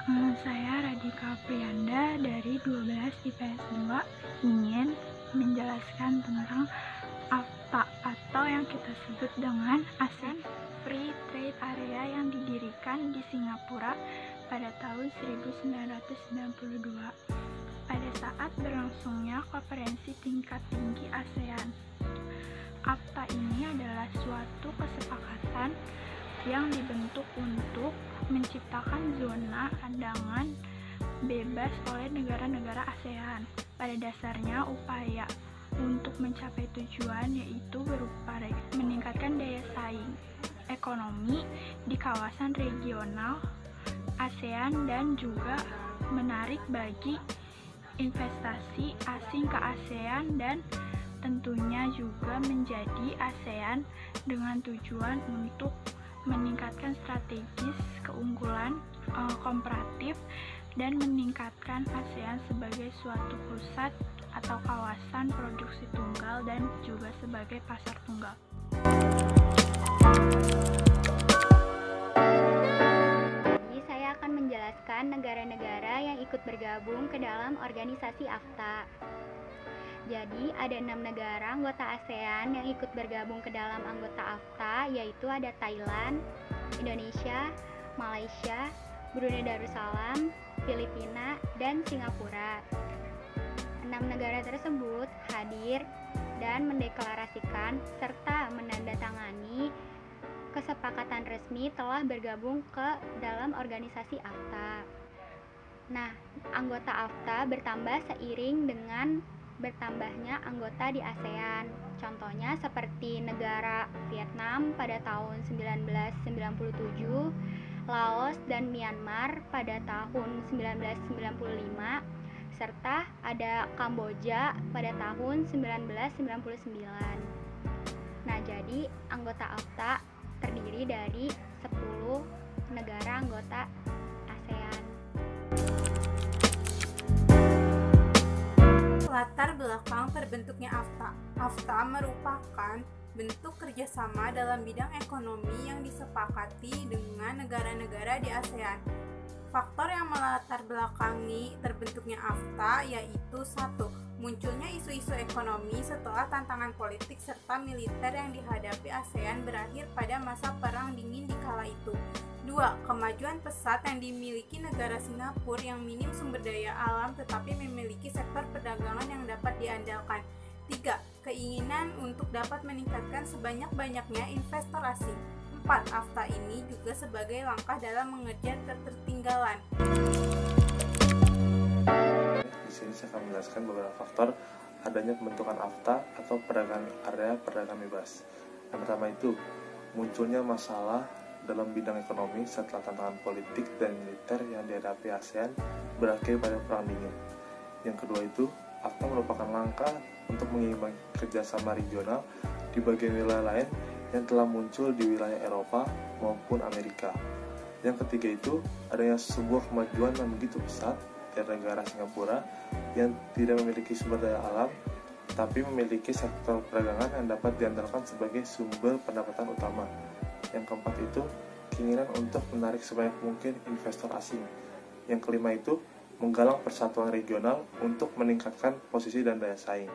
Saya Radika Priyanda dari 12 IPS 2 ingin menjelaskan tentang AFTA atau yang kita sebut dengan ASEAN Free Trade Area yang didirikan di Singapura pada tahun 1992 pada saat berlangsungnya konferensi tingkat tinggi ASEAN. AFTA ini adalah suatu kesepakatan yang dibentuk untuk menciptakan zona pandangan bebas oleh negara-negara ASEAN. Pada dasarnya, upaya untuk mencapai tujuan yaitu berupa meningkatkan daya saing ekonomi di kawasan regional ASEAN dan juga menarik bagi investasi asing ke ASEAN dan tentunya juga menjadi ASEAN dengan tujuan untuk meningkatkan strategis keunggulan komparatif dan meningkatkan ASEAN sebagai suatu pusat atau kawasan produksi tunggal dan juga sebagai pasar tunggal. Jadi saya akan menjelaskan negara-negara yang ikut bergabung ke dalam organisasi AFTA. Jadi ada 6 negara anggota ASEAN yang ikut bergabung ke dalam anggota AFTA, yaitu ada Thailand, Indonesia, Malaysia, Brunei Darussalam, Filipina, dan Singapura. 6 negara tersebut hadir dan mendeklarasikan serta menandatangani kesepakatan resmi telah bergabung ke dalam organisasi AFTA. Nah, anggota AFTA bertambah seiring dengan bertambahnya anggota di ASEAN. Contohnya seperti negara Vietnam pada tahun 1997, Laos dan Myanmar pada tahun 1995, serta ada Kamboja pada tahun 1999. Nah, jadi anggota AFTA terdiri dari 10 negara anggota ASEAN. Latar belakang terbentuknya AFTA. AFTA merupakan bentuk kerjasama dalam bidang ekonomi yang disepakati dengan negara-negara di ASEAN. Faktor yang melatar belakangi terbentuknya AFTA yaitu 1. Munculnya isu-isu ekonomi setelah tantangan politik serta militer yang dihadapi ASEAN berakhir pada masa Perang Dingin di kala itu. 2. Kemajuan pesat yang dimiliki negara Singapura yang minim sumber daya alam tetapi memiliki sektor perdagangan yang dapat diandalkan. 3. Keinginan untuk dapat meningkatkan sebanyak-banyaknya investor asing. 4. AFTA ini juga sebagai langkah dalam mengejar ketertinggalan. Di sini saya akan menjelaskan beberapa faktor adanya pembentukan AFTA atau area perdagangan bebas. Yang pertama itu, munculnya masalah dalam bidang ekonomi setelah tantangan politik dan militer yang dihadapi ASEAN berakhir pada Perang Dingin. Yang kedua itu, AFTA merupakan langkah untuk mengimbangi kerjasama regional di bagian wilayah lain yang telah muncul di wilayah Eropa maupun Amerika. Yang ketiga itu, adanya sebuah kemajuan yang begitu pesat dari negara Singapura yang tidak memiliki sumber daya alam, tapi memiliki sektor perdagangan yang dapat diandalkan sebagai sumber pendapatan utama. Yang keempat itu, keinginan untuk menarik sebanyak mungkin investor asing. Yang kelima itu, menggalang persatuan regional untuk meningkatkan posisi dan daya saing.